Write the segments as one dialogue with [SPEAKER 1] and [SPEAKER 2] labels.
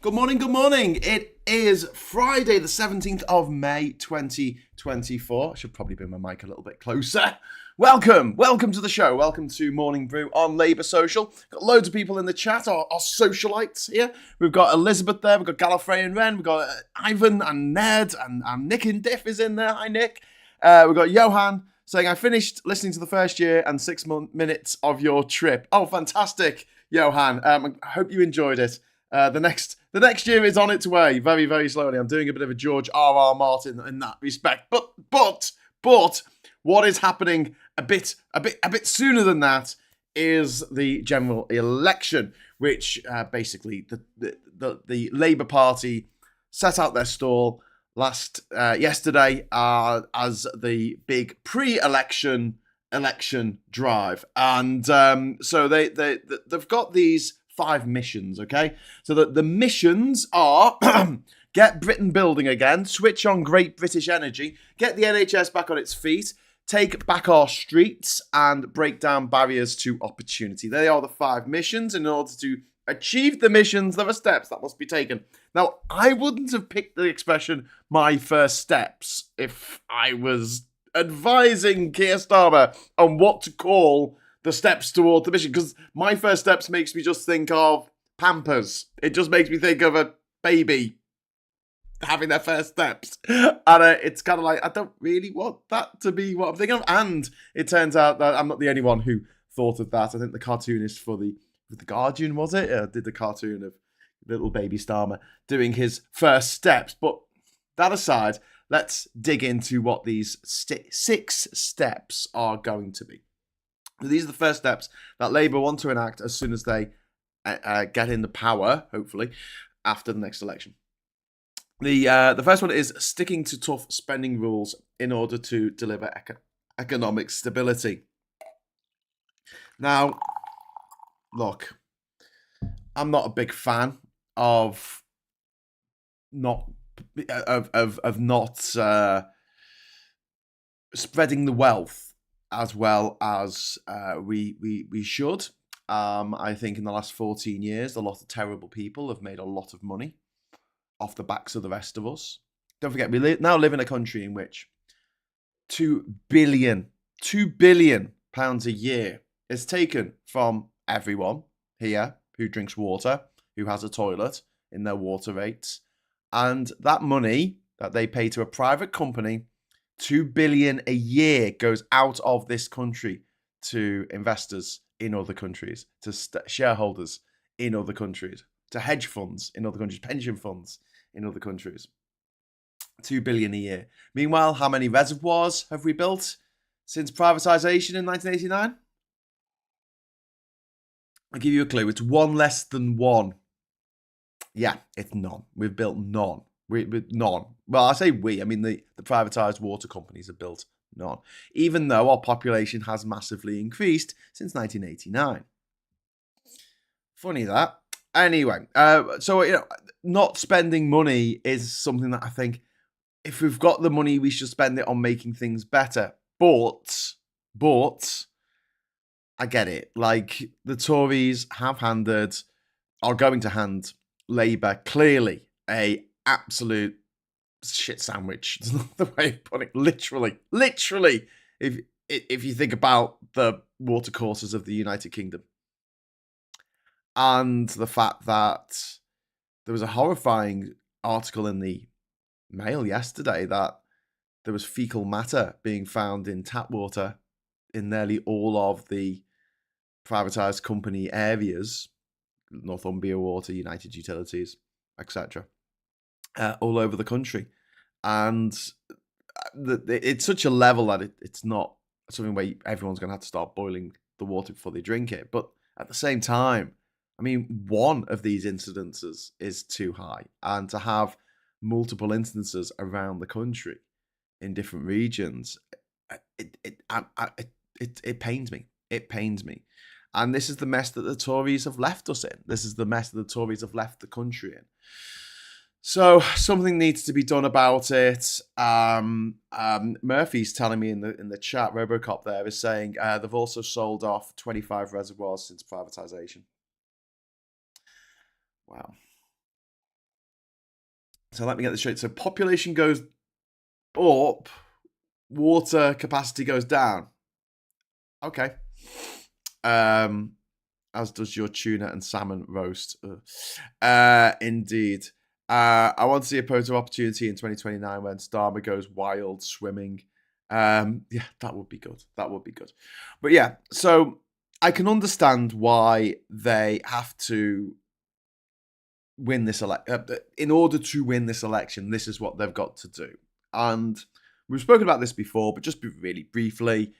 [SPEAKER 1] Good morning, good morning. It is Friday, the 17th of May, 2024. I should probably bring my mic a little bit closer. Welcome to the show. Welcome to Morning Brew on Labour Social. Got loads of people in the chat, our socialites here. We've got Elizabeth there, we've got Gallifrey and Ren, we've got Ivan and Ned, and Nick and Diff is in there. Hi, Nick. We've got Johan saying, I finished listening to the first year and 6 minutes of your trip. Oh, fantastic, Johan. I hope you enjoyed it. The next year is on its way, very, very slowly. I'm doing a bit of a George R.R. Martin in that respect. But what is happening a bit sooner than that is the general election, which basically the Labour Party set out their stall yesterday as the big pre-election drive, and so they've got these 5 missions, okay? So the missions are get Britain building again, switch on Great British Energy, get the NHS back on its feet, take back our streets, and break down barriers to opportunity. They are the 5 missions. In order to achieve the missions, there are steps that must be taken. Now, I wouldn't have picked the expression "my first steps" if I was advising Keir Starmer on what to call the steps toward the mission, because my first steps makes me just think of Pampers. It just makes me think of a baby having their first steps, and it's kind of like, I don't really want that to be what I'm thinking of. And it turns out that I'm not the only one who thought of that. I think the cartoonist for the Guardian, was it, did the cartoon of little baby Starmer doing his first steps. But that aside, let's dig into what these 6 steps are going to be. These are the first steps that Labour want to enact as soon as they get in the power, hopefully, after the next election. The first one is sticking to tough spending rules in order to deliver economic stability. Now, look, I'm not a big fan of not spreading the wealth as well as we should. I think in the last 14 years, a lot of terrible people have made a lot of money off the backs of the rest of us. Don't forget, we now live in a country in which £2 billion pounds a year is taken from everyone here who drinks water, who has a toilet, in their water rates. And that money that they pay to a private company, 2 billion a year, goes out of this country to investors in other countries, to shareholders in other countries, to hedge funds in other countries, pension funds in other countries. 2 billion a year. Meanwhile, how many reservoirs have we built since privatisation in 1989? I'll give you a clue. It's one less than one. Yeah, it's none. We've built none. None. Well, I say we. I mean, the privatised water companies have built none. Even though our population has massively increased since 1989. Funny that. Anyway, so, not spending money is something that I think, if we've got the money, we should spend it on making things better. But, I get it. Like, the Tories are going to hand Labour clearly a absolute shit sandwich. It's not the way of putting it. Literally, if you think about the watercourses of the United Kingdom, and the fact that there was a horrifying article in the Mail yesterday that there was fecal matter being found in tap water in nearly all of the privatised company areas, Northumbria Water, United Utilities, etc., all over the country. And it's such a level that it's not something where everyone's going to have to start boiling the water before they drink it. But at the same time, I mean, one of these incidences is too high. And to have multiple instances around the country in different regions, it pains me. It pains me. And this is the mess that the Tories have left us in. This is the mess that the Tories have left the country in. So something needs to be done about it. Murphy's telling me in the chat, Robocop there is saying they've also sold off 25 reservoirs since privatisation. Wow. So let me get this straight. So population goes up, water capacity goes down. Okay. As does your tuna and salmon roast. Indeed. I want to see a photo opportunity in 2029 when Starmer goes wild swimming. Yeah, that would be good. That would be good. But yeah, so I can understand why they have to win this election. In order to win this election, this is what they've got to do. And we've spoken about this before, but just really briefly,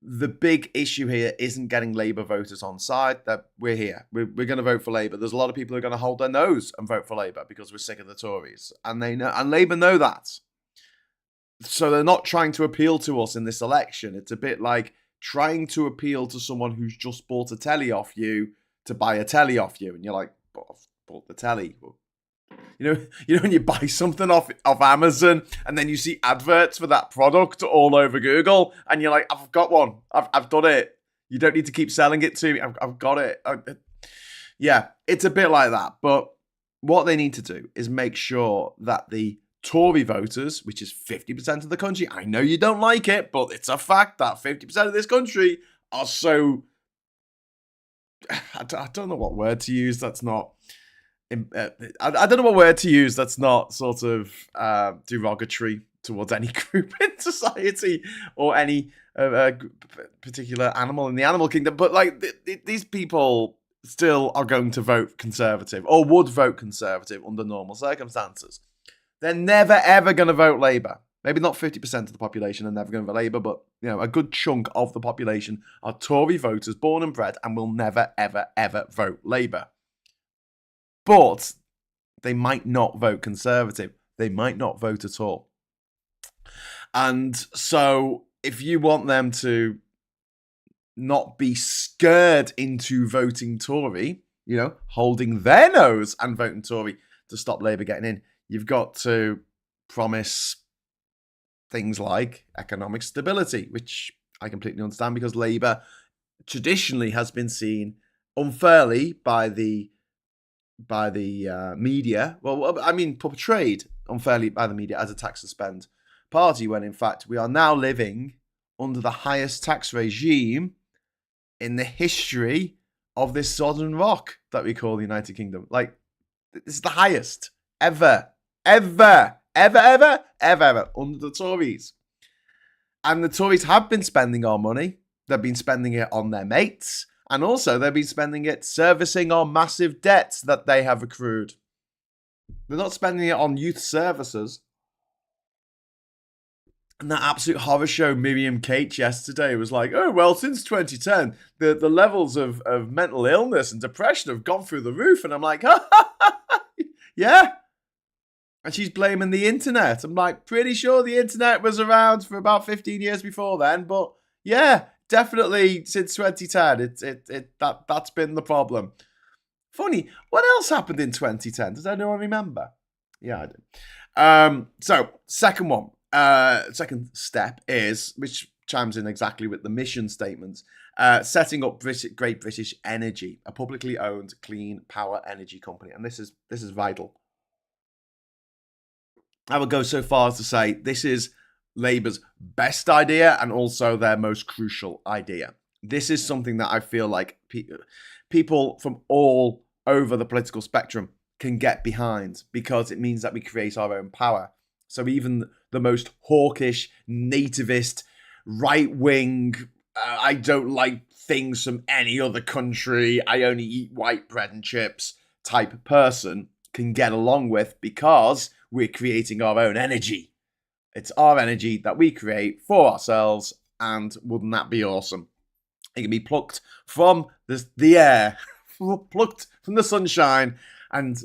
[SPEAKER 1] the big issue here isn't getting Labour voters on side. That we're here. We're going to vote for Labour. There's a lot of people who are going to hold their nose and vote for Labour because we're sick of the Tories, and they know, and Labour know that. So they're not trying to appeal to us in this election. It's a bit like trying to appeal to someone who's just bought a telly off you to buy a telly off you, and you're like, "But I've bought the telly." You know when you buy something off Amazon and then you see adverts for that product all over Google and you're like, I've got one. I've done it. You don't need to keep selling it to me. I've got it. Yeah, it's a bit like that. But what they need to do is make sure that the Tory voters, which is 50% of the country, I know you don't like it, but it's a fact that 50% of this country are so... I don't know what word to use that's not... I don't know what word to use that's not sort of derogatory towards any group in society or any particular animal in the animal kingdom. But like these people still are going to vote Conservative or would vote Conservative under normal circumstances. They're never, ever going to vote Labour. Maybe not 50% of the population are never going to vote Labour, but a good chunk of the population are Tory voters born and bred and will never, ever, ever vote Labour. But they might not vote Conservative. They might not vote at all. And so if you want them to not be scared into voting Tory, holding their nose and voting Tory to stop Labour getting in, you've got to promise things like economic stability, which I completely understand because Labour traditionally has been seen unfairly by the media, portrayed unfairly by the media as a tax and spend party, when in fact we are now living under the highest tax regime in the history of this southern rock that we call the United Kingdom. Like, this is the highest ever under the Tories. And the Tories have been spending our money. They've been spending it on their mates. And also, they've been spending it servicing our massive debts that they have accrued. They're not spending it on youth services. And that absolute horror show, Miriam Cates, yesterday was like, oh, well, since 2010, the levels of mental illness and depression have gone through the roof. And I'm like, yeah. And she's blaming the internet. I'm like, pretty sure the internet was around for about 15 years before then. But yeah. Definitely since 2010, that's been the problem. Funny, what else happened in 2010? Does anyone remember? Yeah, I do. So second step is, which chimes in exactly with the mission statements, setting up Great British Energy, a publicly owned clean power energy company, and this is vital. I would go so far as to say this is Labour's best idea and also their most crucial idea. This is something that I feel like people from all over the political spectrum can get behind because it means that we create our own power. So even the most hawkish, nativist, right-wing, I don't like things from any other country, I only eat white bread and chips type person can get along with because we're creating our own energy. It's our energy that we create for ourselves, and wouldn't that be awesome? It can be plucked from the air, plucked from the sunshine, and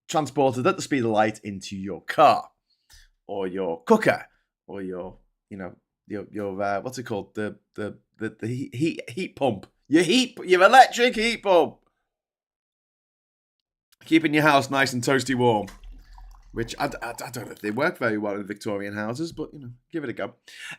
[SPEAKER 1] transported at the speed of light into your car, or your cooker, or your what's it called? The heat pump. Your electric heat pump. Keeping your house nice and toasty warm. Which I don't know if they work very well in Victorian houses, but, give it a go.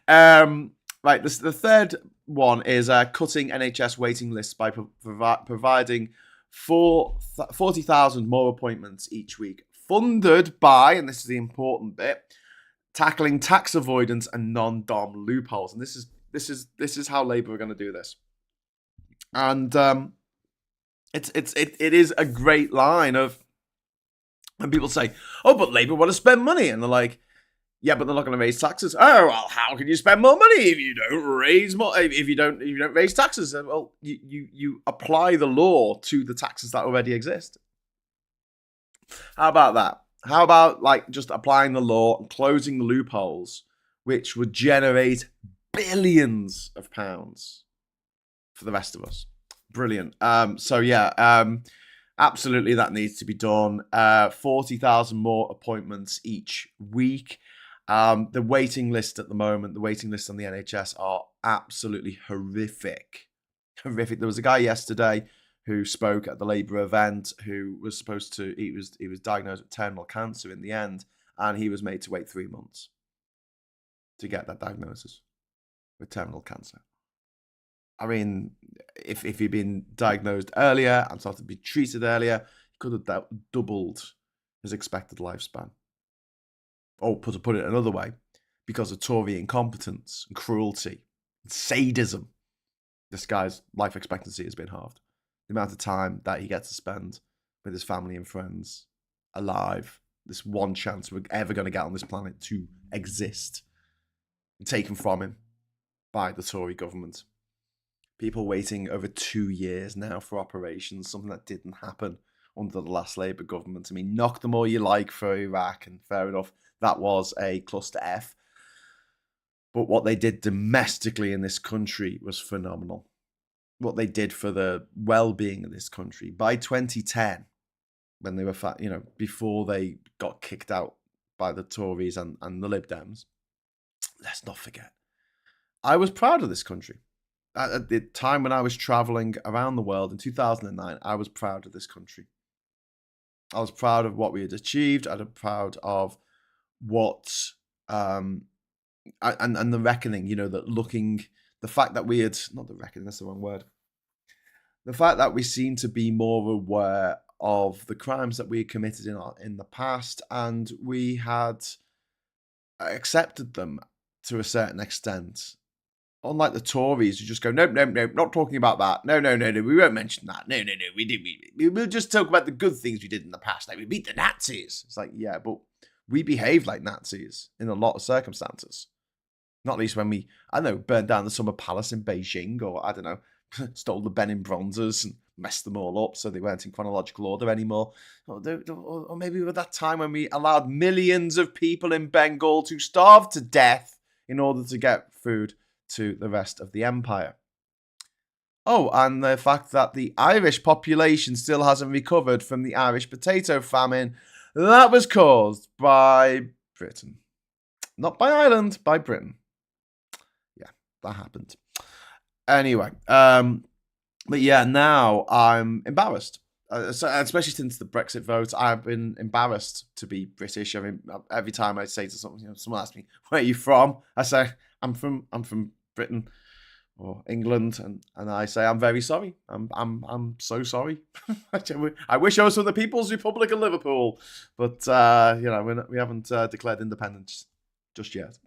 [SPEAKER 1] Right, the third one is cutting NHS waiting lists by providing 40,000 more appointments each week. funded by, and this is the important bit, tackling tax avoidance and non-dom loopholes. And this is how Labour are going to do this. And it is a great line of when people say, "Oh, but Labour want to spend money," and they're like, "Yeah, but they're not going to raise taxes." Oh, well, how can you spend more money if you don't raise more? If you don't raise taxes? Well, you apply the law to the taxes that already exist. How about that? How about like just applying the law and closing the loopholes, which would generate billions of pounds for the rest of us? Brilliant. Absolutely that needs to be done. 40,000 more appointments each week. The waiting list at the moment, the waiting list on the NHS are absolutely horrific. Horrific. There was a guy yesterday who spoke at the Labour event who was supposed to, he was diagnosed with terminal cancer in the end, and he was made to wait 3 months to get that diagnosis with terminal cancer. I mean, if he'd been diagnosed earlier and started to be treated earlier, he could have doubled his expected lifespan. Or to put it another way, because of Tory incompetence and cruelty and sadism, this guy's life expectancy has been halved. The amount of time that he gets to spend with his family and friends alive, this one chance we're ever going to get on this planet to exist, taken from him by the Tory government. People waiting over 2 years now for operations, something that didn't happen under the last Labour government. I mean, knock them all you like for Iraq, and fair enough, that was a cluster F. But what they did domestically in this country was phenomenal. What they did for the well-being of this country. By 2010, when they were, before they got kicked out by the Tories and the Lib Dems, let's not forget, I was proud of this country. At the time when I was traveling around the world in 2009, I was proud of this country. I was proud of what we had achieved. I was proud of what, and the reckoning, the fact that we had, not the reckoning, that's the wrong word. The fact that we seemed to be more aware of the crimes that we had committed in the past, and we had accepted them to a certain extent. Unlike the Tories who just go, nope, not talking about that. No, we won't mention that. No, we'll just talk about the good things we did in the past. Like we beat the Nazis. It's like, yeah, but we behaved like Nazis in a lot of circumstances. Not least when we, burned down the Summer Palace in Beijing, or stole the Benin bronzes and messed them all up so they weren't in chronological order anymore. Or maybe at that time when we allowed millions of people in Bengal to starve to death in order to get food to the rest of the empire. Oh, and the fact that the Irish population still hasn't recovered from the Irish potato famine that was caused by Britain. Not by Ireland, by Britain. Yeah, that happened. Anyway, but yeah, now I'm embarrassed. Especially since the Brexit vote, I've been embarrassed to be British. I mean, every time I say to someone, someone asks me, "Where are you from?" I say, "I'm from Britain or England," and I say, "I'm very sorry. I'm so sorry. I wish I was from the People's Republic of Liverpool, but we haven't declared independence just yet."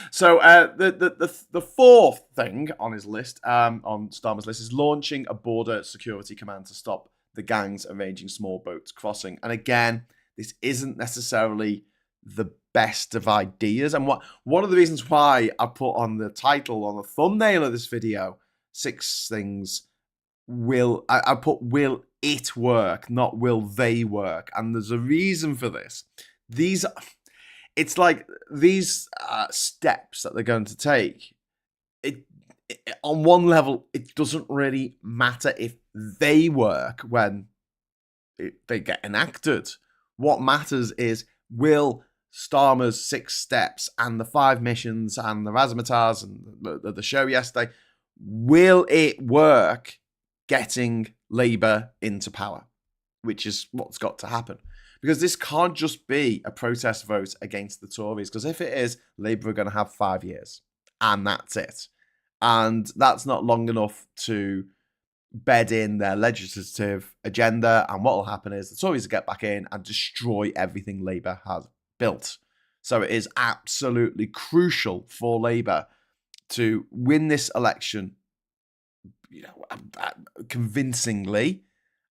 [SPEAKER 1] So the fourth thing on his list, on Starmer's list, is launching a border security command to stop the gangs arranging small boats crossing. And again, this isn't necessarily the best of ideas. And one of the reasons why I put on the title, on the thumbnail of this video, 6 things I put will it work, not will they work. And there's a reason for this. It's like these steps that they're going to take. On one level, it doesn't really matter if they work when they get enacted. What matters is, will Starmer's 6 steps and the 5 missions and the razzmatazz and the show yesterday, will it work getting Labour into power? Which is what's got to happen. Because this can't just be a protest vote against the Tories. Because if it is, Labour are going to have 5 years. And that's it. And that's not long enough to bed in their legislative agenda, and what will happen is the Tories will get back in and destroy everything Labour has built. So it is absolutely crucial for Labour to win this election, convincingly,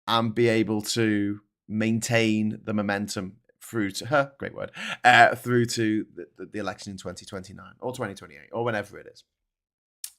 [SPEAKER 1] and be able to maintain the momentum through to through to the election in 2029 or 2028 or whenever it is.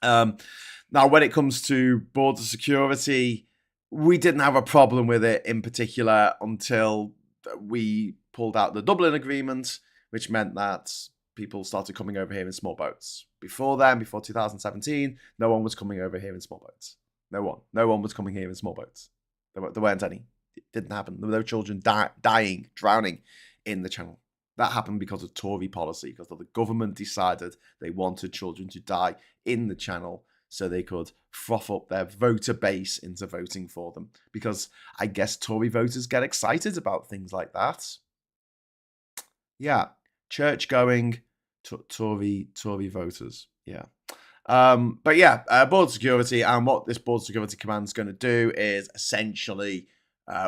[SPEAKER 1] Now, when it comes to border security, we didn't have a problem with it in particular until we pulled out the Dublin Agreement, which meant that people started coming over here in small boats. Before then, before 2017, no one was coming over here in small boats. No one was coming here in small boats. There weren't any. It didn't happen. There were no children dying, drowning in the Channel. That happened because of Tory policy, because the government decided they wanted children to die in the Channel so they could froth up their voter base into voting for them. Because I guess Tory voters get excited about things like that. Yeah, church-going Tory voters. Yeah. But yeah, border security, and what this border security command is going to do is essentially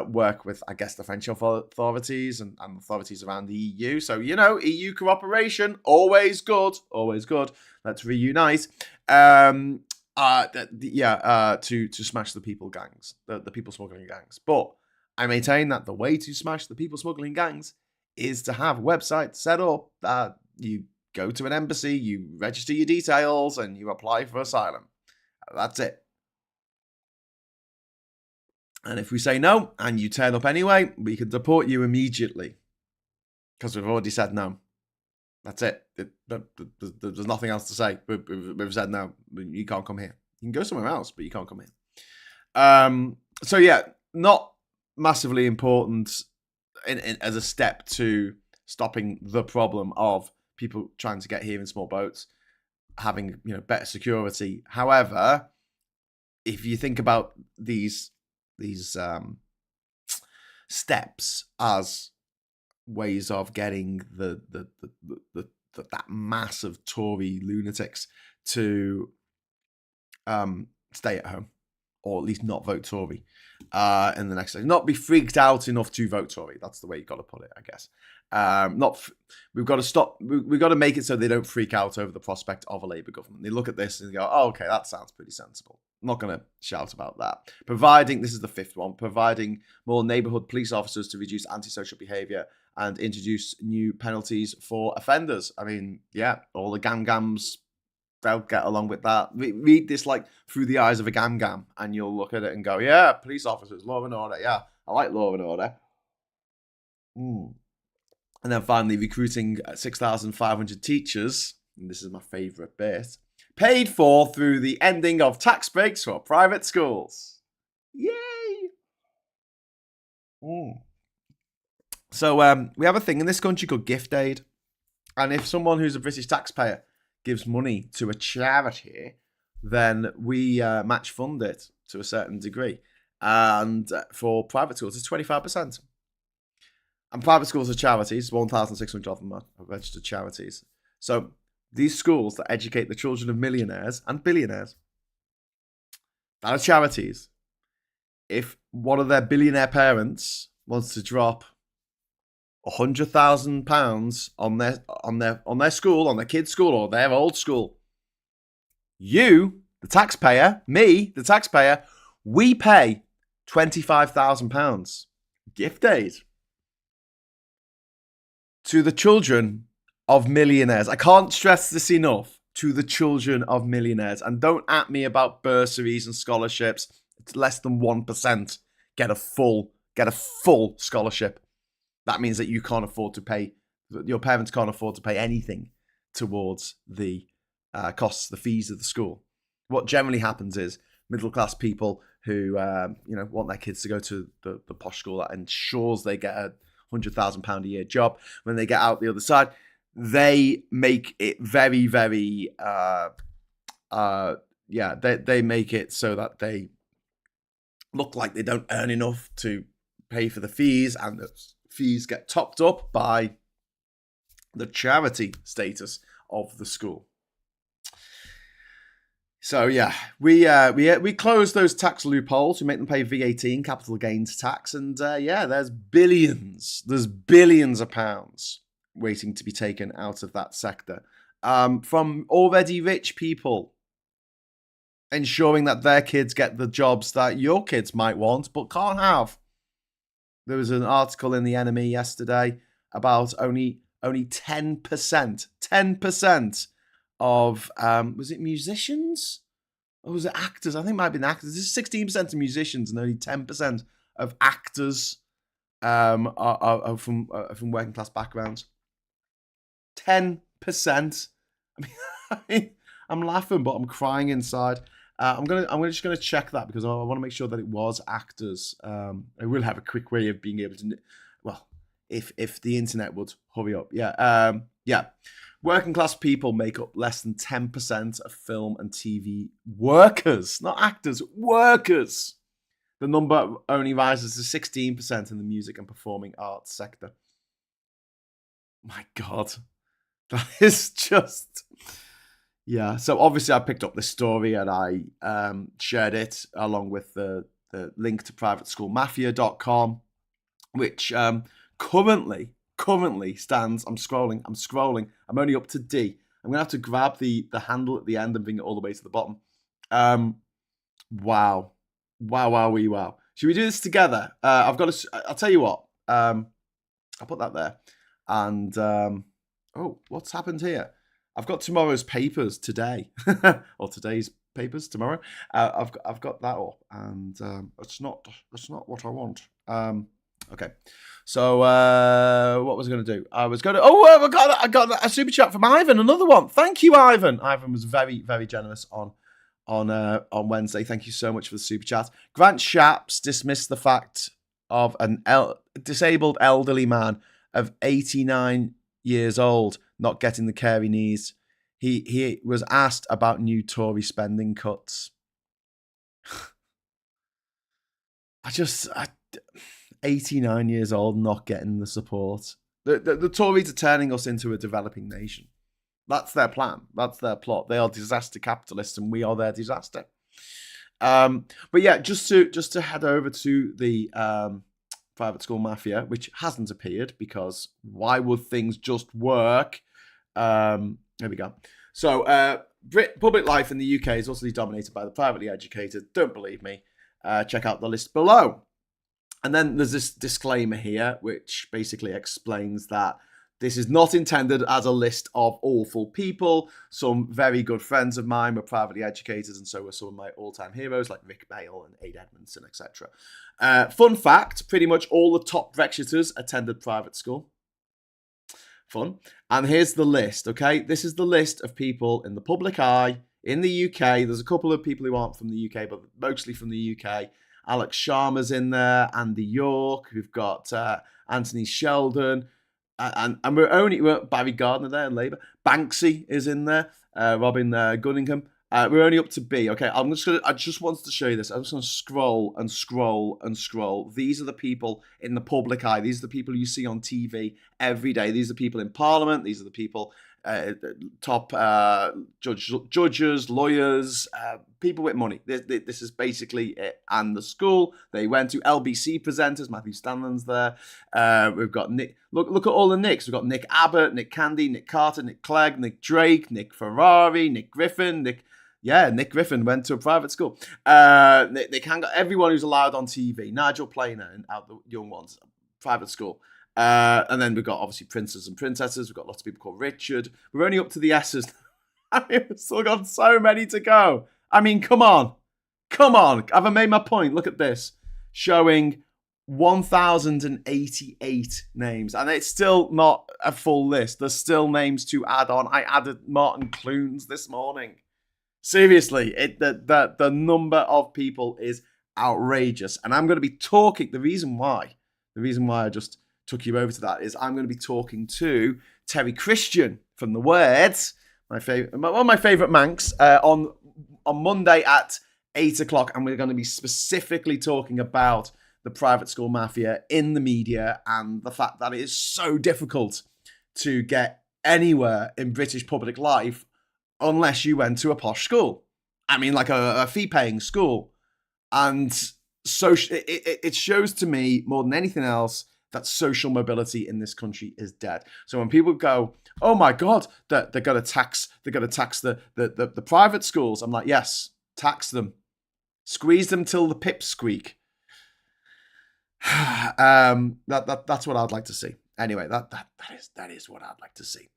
[SPEAKER 1] work with, I guess, the French authorities and authorities around the EU. So, EU cooperation, always good, always good. Let's reunite. To smash the people gangs, the people smuggling gangs. But I maintain that the way to smash the people smuggling gangs is to have websites set up that you go to an embassy, you register your details, and you apply for asylum. That's it. And if we say no, and you turn up anyway, we can deport you immediately. Because we've already said no. That's it. There's nothing else to say. We've said no. You can't come here. You can go somewhere else, but you can't come here. So yeah, not massively important as a step to stopping the problem of people trying to get here in small boats, having better security. However, if you think about these steps as ways of getting that mass of Tory lunatics to stay at home, or at least not vote Tory in the next election. Not be freaked out enough to vote Tory. That's the way you've got to put it, I guess. We've got to stop. We've got to make it so they don't freak out over the prospect of a Labour government. They look at this and go, "Oh, okay, that sounds pretty sensible." I'm not going to shout about that. This is the fifth one, providing more neighbourhood police officers to reduce antisocial behaviour and introduce new penalties for offenders. I mean, yeah, all the gam-gams, they'll get along with that. Read this like through the eyes of a gam-gam, and you'll look at it and go, yeah, police officers, law and order. Yeah, I like law and order. And then finally, recruiting 6,500 teachers, and this is my favourite bit, paid for through the ending of tax breaks for private schools. Yay! So we have a thing in this country called gift aid. And if someone who's a British taxpayer gives money to a charity, then we match fund it to a certain degree. And for private schools, it's 25%. And private schools are charities. 1,600 of them are registered charities. So these schools that educate the children of millionaires and billionaires, that are charities. If one of their billionaire parents wants to drop £100,000 on their school, on their kid's school, or their old school, you, the taxpayer, me, the taxpayer, we pay £25,000 gift aid to the children of millionaires. I can't stress this enough. To the children of millionaires. And don't at me about bursaries and scholarships. It's less than 1% get a full scholarship. That means that you can't afford to pay, your parents can't afford to pay anything towards the costs, the fees of the school. What generally happens is middle-class people who want their kids to go to the posh school that ensures they get a £100,000 a year job, when they get out the other side, they make it very, very, they make it so that they look like they don't earn enough to pay for the fees, and the fees get topped up by the charity status of the school. So yeah, we close those tax loopholes. We make them pay VAT and capital gains tax, and yeah, there's billions of pounds waiting to be taken out of that sector from already rich people, ensuring that their kids get the jobs that your kids might want but can't have. There was an article in the Enemy yesterday about only 10% of was it musicians? Or was it actors? I think it might have been actors. This is 16% of musicians and only 10% of actors are from working class backgrounds. 10%. I mean, I'm laughing, but I'm crying inside. I'm just gonna check that because I want to make sure that it was actors. I will have a quick way of being able to, well, if the internet would hurry up. Yeah. Working class people make up less than 10% of film and TV workers, not actors, workers. The number only rises to 16% in the music and performing arts sector. My God, that is just... Yeah, so obviously I picked up this story and I shared it along with the link to privateschoolmafia.com, which currently stands... I'm scrolling. I'm only up to D. I'm going to have to grab the handle at the end and bring it all the way to the bottom. Wow. Should we do this together? I'll tell you what. I'll put that there. And, oh, what's happened here? I've got tomorrow's papers today, or today's papers tomorrow. I've got that up, and that's not what I want. Okay, so what was I going to do? I got a super chat from Ivan, another one. Thank you, Ivan. Ivan was very, very generous on Wednesday. Thank you so much for the super chat. Grant Shapps dismissed the fact of an disabled elderly man of 89 years old not getting the care he needs. He was asked about new Tory spending cuts. 89 years old not getting the support. The Tories are turning us into a developing nation. That's their plan. That's their plot. They are disaster capitalists and we are their disaster. But yeah, just to head over to the private school mafia, which hasn't appeared because why would things just work? Here we go. So public life in the UK is also dominated by the privately educated. Don't believe me? Check out the list below. And then there's this disclaimer here, which basically explains that this is not intended as a list of awful people. Some very good friends of mine were privately educated, and so were some of my all-time heroes like Rick Bale and Aid Edmondson, etc. Fun fact, pretty much all the top Brexiters attended private school. Fun. And here's the list, okay? This is the list of people in the public eye in the UK. There's a couple of people who aren't from the UK, but mostly from the UK. Alex Sharma's in there, Andy York. We've got Anthony Sheldon. And we're Barry Gardner there in Labour. Banksy is in there. Robin Gunningham. We're only up to B. Okay, I just wanted to show you this. I'm just going to scroll and scroll and scroll. These are the people in the public eye. These are the people you see on TV every day. These are the people in Parliament. These are the people, top judges, lawyers, people with money. This is basically it. And the school they went to, LBC presenters, Matthew Stanland's there. We've got Nick. Look at all the Nicks. We've got Nick Abbott, Nick Candy, Nick Carter, Nick Clegg, Nick Drake, Nick Ferrari, Nick Griffin, Nick Griffin went to a private school. They can got everyone who's allowed on TV. Nigel Planer and out the young ones, private school. And then we've got obviously princes and princesses. We've got lots of people called Richard. We're only up to the S's. I mean, we've still got so many to go. I mean, come on. Have I made my point? Look at this. Showing 1,088 names. And it's still not a full list. There's still names to add on. I added Martin Clunes this morning. Seriously, the number of people is outrageous. And I'm going to be talking, the reason why I just took you over to that is I'm going to be talking to Terry Christian from The Words, one of my favourite Manx, on Monday at 8 o'clock. And we're going to be specifically talking about the private school mafia in the media and the fact that it is so difficult to get anywhere in British public life unless you went to a posh school. I mean, like a fee-paying school. And it shows to me more than anything else that social mobility in this country is dead. So when people go, "Oh my God, they're going to tax the private schools," I'm like, yes, tax them, squeeze them till the pips squeak. That's what I'd like to see. Anyway, that is what I'd like to see.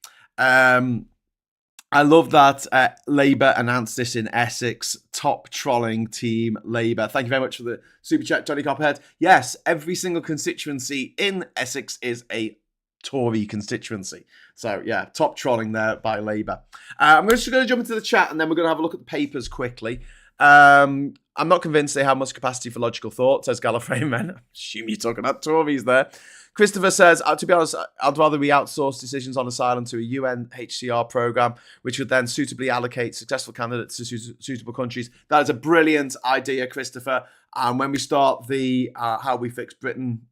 [SPEAKER 1] I love that Labour announced this in Essex. Top trolling team, Labour. Thank you very much for the super chat, Johnny Copperhead. Yes, every single constituency in Essex is a Tory constituency. So, yeah, top trolling there by Labour. I'm just going to jump into the chat and then we're going to have a look at the papers quickly. I'm not convinced they have much capacity for logical thought, says Gallifrey Men. I assume you're talking about Tories there. Christopher says, to be honest, I'd rather we outsource decisions on asylum to a UNHCR program, which would then suitably allocate successful candidates to suitable countries. That is a brilliant idea, Christopher. And when we start the How We Fix Britain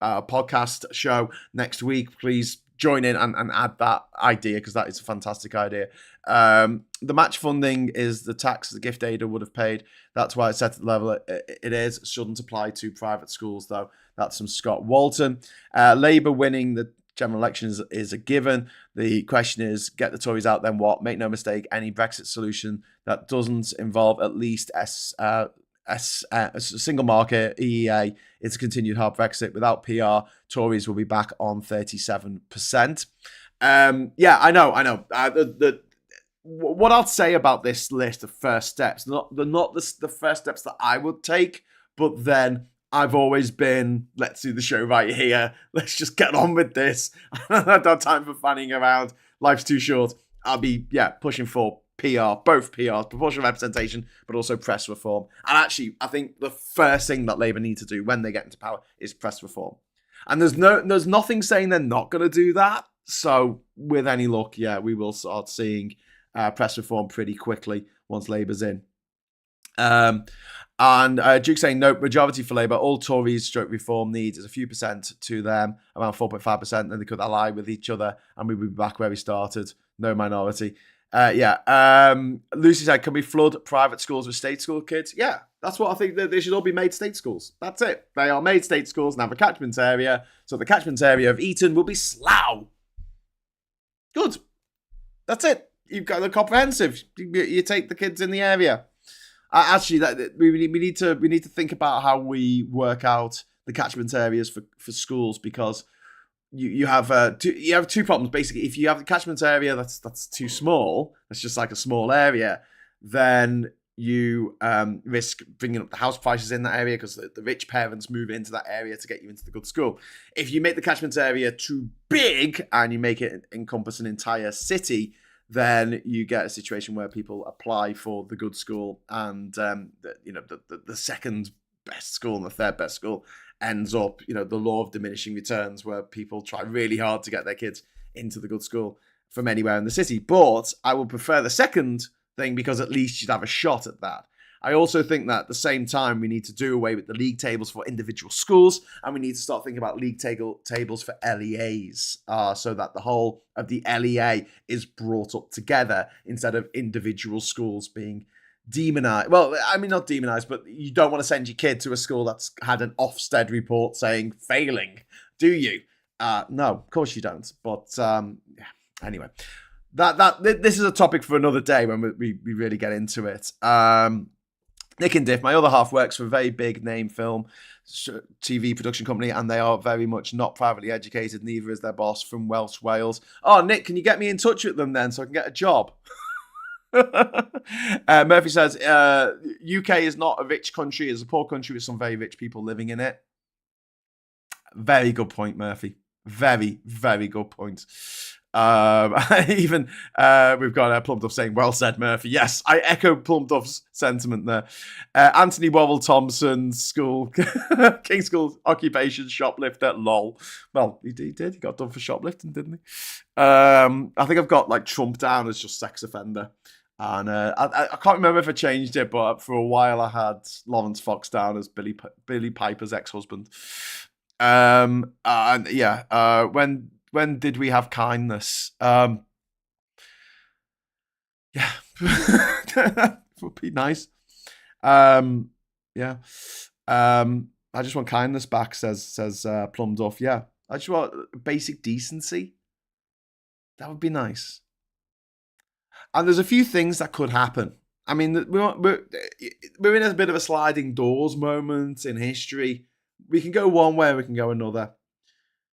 [SPEAKER 1] podcast show next week, please join in and add that idea, because that is a fantastic idea. The match funding is the tax the gift aider would have paid. That's why it's set at the level it is. It shouldn't apply to private schools, though. That's from Scott Walton. Labour winning the general election is a given. The question is, get the Tories out, then what? Make no mistake, any Brexit solution that doesn't involve at least a single market, EEA, is a continued hard Brexit. Without PR, Tories will be back on 37%. Yeah, I know. What I'll say about this list of first steps, they're not the first steps that I would take, but then I've always been, let's do the show right here. Let's just get on with this. I don't have time for fanning around. Life's too short. I'll be, pushing for PR, both PRs, proportional representation, but also press reform. And actually, I think the first thing that Labour need to do when they get into power is press reform. And there's nothing saying they're not going to do that. So with any luck, we will start seeing press reform pretty quickly once Labour's in. And Duke saying, no, majority for Labour. All Tories stroke reform needs is a few percent to them, around 4.5%. Then they could ally with each other and we would be back where we started. No minority. Lucy said, can we flood private schools with state school kids? Yeah, that's what I think. That they should all be made state schools. That's it. They are made state schools and have a catchment area. So the catchment area of Eton will be Slough. Good. That's it. You've got the comprehensive. You take the kids in the area. Actually, we need to think about how we work out the catchment areas for schools, because you have two problems basically. If you have the catchment area that's too small, that's just like a small area, then you risk bringing up the house prices in that area because the rich parents move into that area to get you into the good school. If you make the catchment area too big and you make it encompass an entire city, then you get a situation where people apply for the good school, and the second best school and the third best school ends up, the law of diminishing returns, where people try really hard to get their kids into the good school from anywhere in the city. But I would prefer the second thing, because at least you'd have a shot at that. I also think that at the same time, we need to do away with the league tables for individual schools, and we need to start thinking about league tables for LEAs, so that the whole of the LEA is brought up together instead of individual schools being demonized. Well, I mean, not demonized, but you don't want to send your kid to a school that's had an Ofsted report saying failing, do you? No, of course you don't. But anyway, this is a topic for another day when we really get into it. Nick and Diff, my other half, works for a very big name film TV production company, and they are very much not privately educated. Neither is their boss from Welsh Wales. Oh, Nick, can you get me in touch with them then so I can get a job? Murphy says, UK is not a rich country, it's a poor country with some very rich people living in it. Very good point, Murphy. Very, very good point. Even we've got Plumduff saying, well said, Murphy. Yes, I echo Plumduff's sentiment there. Anthony Worrell Thompson, school, King School occupation, shoplifter, lol. Well, he did. He got done for shoplifting, didn't he? I think I've got like Trump down as just sex offender. And I can't remember if I changed it, but for a while I had Lawrence Fox down as Billy Piper's ex-husband. When did we have kindness? Yeah. would be nice. Yeah. I just want kindness back, says Plum Duff. Yeah. I just want basic decency. That would be nice. And there's a few things that could happen. I mean, we're in a bit of a sliding doors moment in history. We can go one way, we can go another.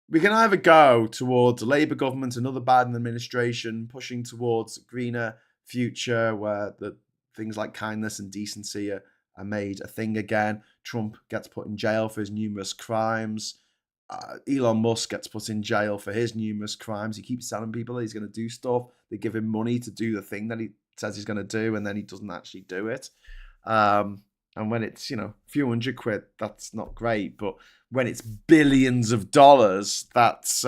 [SPEAKER 1] We can either go towards a Labour government, another Biden administration, pushing towards a greener future where the things like kindness and decency are made a thing again. Trump gets put in jail for his numerous crimes. Elon Musk gets put in jail for his numerous crimes. He keeps telling people that he's going to do stuff. They give him money to do the thing that he says he's going to do, and then he doesn't actually do it. And when it's, a few $100, that's not great. But when it's billions of dollars, that's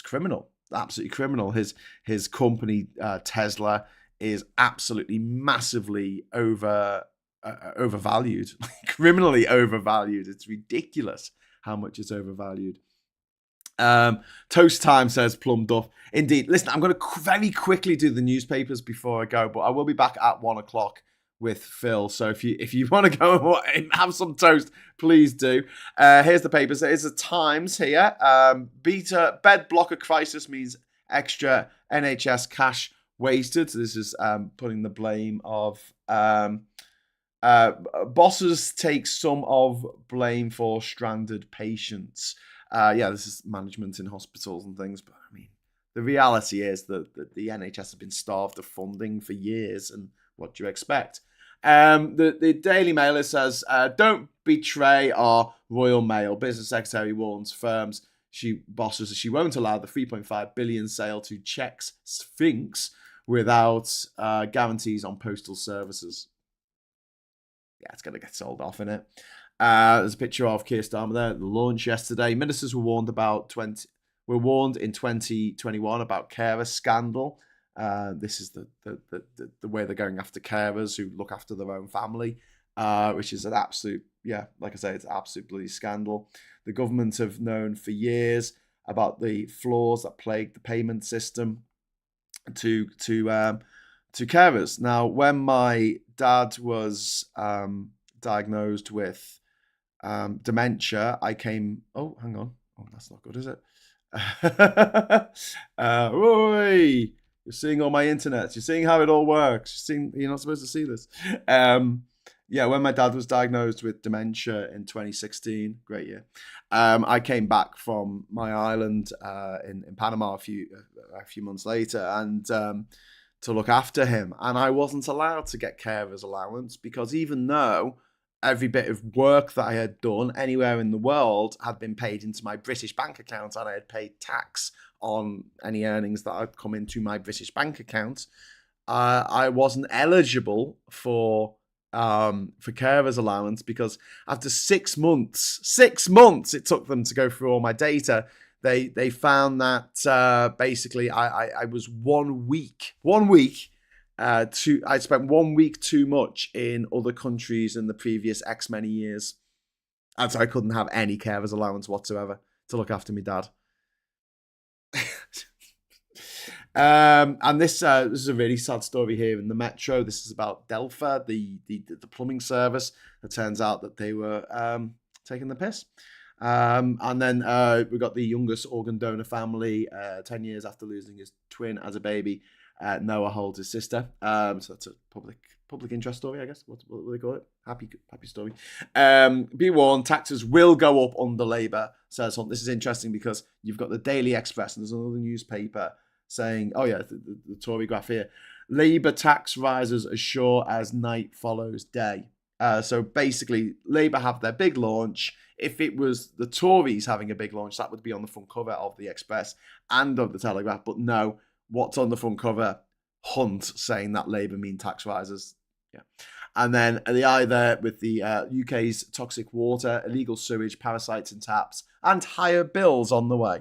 [SPEAKER 1] criminal. Absolutely criminal. His company, Tesla, is absolutely massively overvalued, criminally overvalued. It's ridiculous how much it's overvalued. Toast time, says Plum Duff. Indeed. Listen, I'm going to very quickly do the newspapers before I go, but I will be back at 1:00 with Phil. So if you want to go and have some toast, please do. Here's the papers. There's the Times here. Beta bed blocker crisis means extra NHS cash wasted. So this is putting the blame of bosses take some of blame for stranded patients. This is management in hospitals and things. But I mean, the reality is that the NHS has been starved of funding for years. And what do you expect? The Daily Mailer says, don't betray our Royal Mail. Business Secretary warns firms she won't allow the 3.5 billion sale to Czech's Sphinx without guarantees on postal services. Yeah, it's going to get sold off, innit? There's a picture of Keir Starmer there at the launch yesterday. Ministers were warned in 2021 about carer scandal. This is the way they're going after carers who look after their own family, which is an absolute, like I say, it's an absolute bloody scandal. The government have known for years about the flaws that plague the payment system to carers. Now, when my dad was diagnosed with dementia, I came. Oh, hang on. Oh, that's not good, is it? Oi! You're seeing all my internets. You're seeing how it all works. You're not supposed to see this. When my dad was diagnosed with dementia in 2016, great year. I came back from my island in Panama a few months later, and to look after him. And I wasn't allowed to get carer's allowance because even though every bit of work that I had done anywhere in the world had been paid into my British bank account and I had paid tax on any earnings that had come into my British bank account, I wasn't eligible for carer's allowance because after 6 months it took them to go through all my data. They found that basically I was 1 week. I spent 1 week too much in other countries in the previous X many years, and so I couldn't have any carer's allowance whatsoever to look after my dad. And this is a really sad story here in the Metro. This is about Delpha, the plumbing service. It turns out that they were taking the piss. And then we got the youngest organ donor family, 10 years after losing his twin as a baby. Noah holds his sister. So that's a public interest story, I guess. What do they call it? Happy story. Be warned, taxes will go up under Labour, says Hunt. This is interesting because you've got the Daily Express and there's another newspaper saying, the Tory graph here. Labour tax rises as sure as night follows day. So basically, Labour have their big launch. If it was the Tories having a big launch, that would be on the front cover of the Express and of the Telegraph. But no, what's on the front cover? Hunt saying that Labour mean tax rises. Yeah. And then the eye there with the UK's toxic water, illegal sewage, parasites in taps, and higher bills on the way.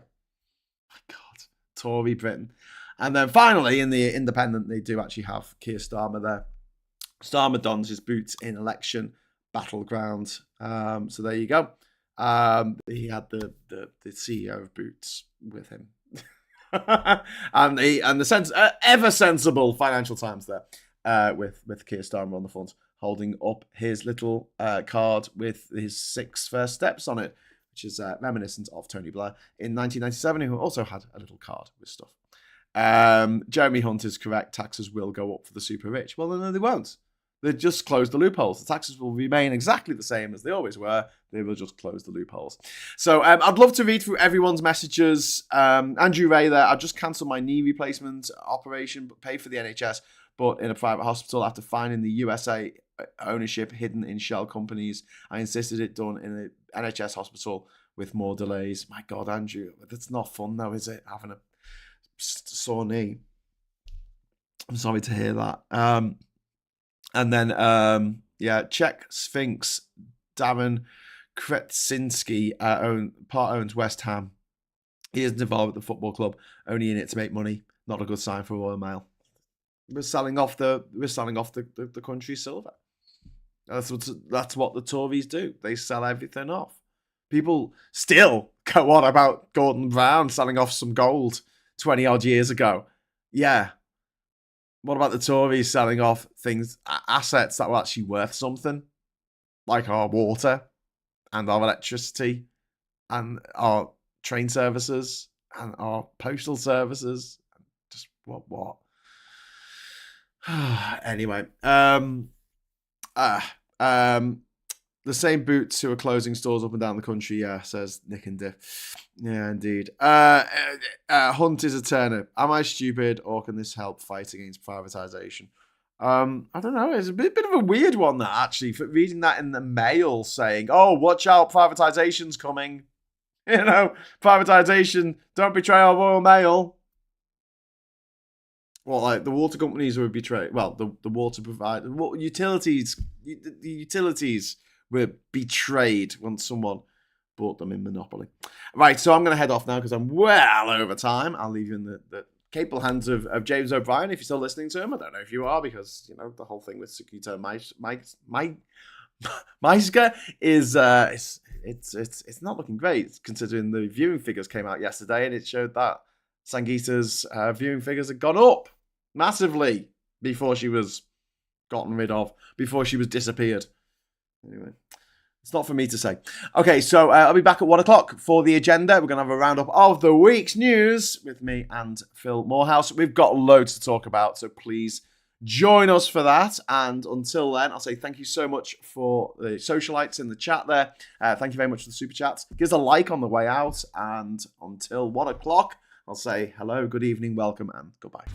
[SPEAKER 1] My God, Tory Britain. And then finally, in the Independent, they do actually have Keir Starmer there. Starmer dons his boots in election battleground. So there you go. He had the CEO of Boots with him. and the ever sensible Financial Times there. with Keir Starmer on the front, holding up his little card with his 6 first steps on it, which is reminiscent of Tony Blair in 1997, who also had a little card with stuff. Jeremy Hunt is correct. Taxes will go up for the super rich. Well, no, they won't. They just close the loopholes. The taxes will remain exactly the same as they always were. They will just close the loopholes. So I'd love to read through everyone's messages. Andrew Ray there, I just cancelled my knee replacement operation, but paid for the NHS, but in a private hospital after finding the USA ownership hidden in shell companies. I insisted it done in an NHS hospital with more delays. My God, Andrew, that's not fun though, is it? Having a sore knee. I'm sorry to hear that. And then, Czech Sphinx, Darren Kretsinski part owns West Ham. He isn't involved with the football club, only in it to make money. Not a good sign for Royal Mail. We're selling off the country's silver. That's what the Tories do. They sell everything off. People still go on about Gordon Brown selling off some gold 20 odd years ago. Yeah. What about the Tories selling off things, assets that were actually worth something, like our water and our electricity and our train services and our postal services? Just what? Anyway, the same boots who are closing stores up and down the country, yeah, says Nick and Diff. Yeah, indeed. Hunt is a turnip. Am I stupid, or can this help fight against privatisation? I don't know. It's a bit of a weird one, that, actually. For reading that in the Mail saying, oh, watch out, privatisation's coming. You know, privatisation, don't betray our Royal Mail. Well, like the water companies were betrayed. Well, the water provider, utilities, the utilities were betrayed when someone bought them in monopoly. Right, so I'm going to head off now because I'm well over time. I'll leave you in the capable hands of James O'Brien if you're still listening to him. I don't know if you are, because you know the whole thing with Sakita Maiska is it's not looking great, considering the viewing figures came out yesterday and it showed that Sangeeta's viewing figures had gone up massively before she was gotten rid of, before she was disappeared. Anyway, it's not for me to say. Okay, so I'll be back at 1 o'clock for the agenda. We're going to have a roundup of the week's news with me and Phil Morehouse. We've got loads to talk about, so please join us for that. And until then, I'll say thank you so much for the socialites in the chat there. Thank you very much for the super chats. Give us a like on the way out. And until 1 o'clock, I'll say hello, good evening, welcome, and goodbye.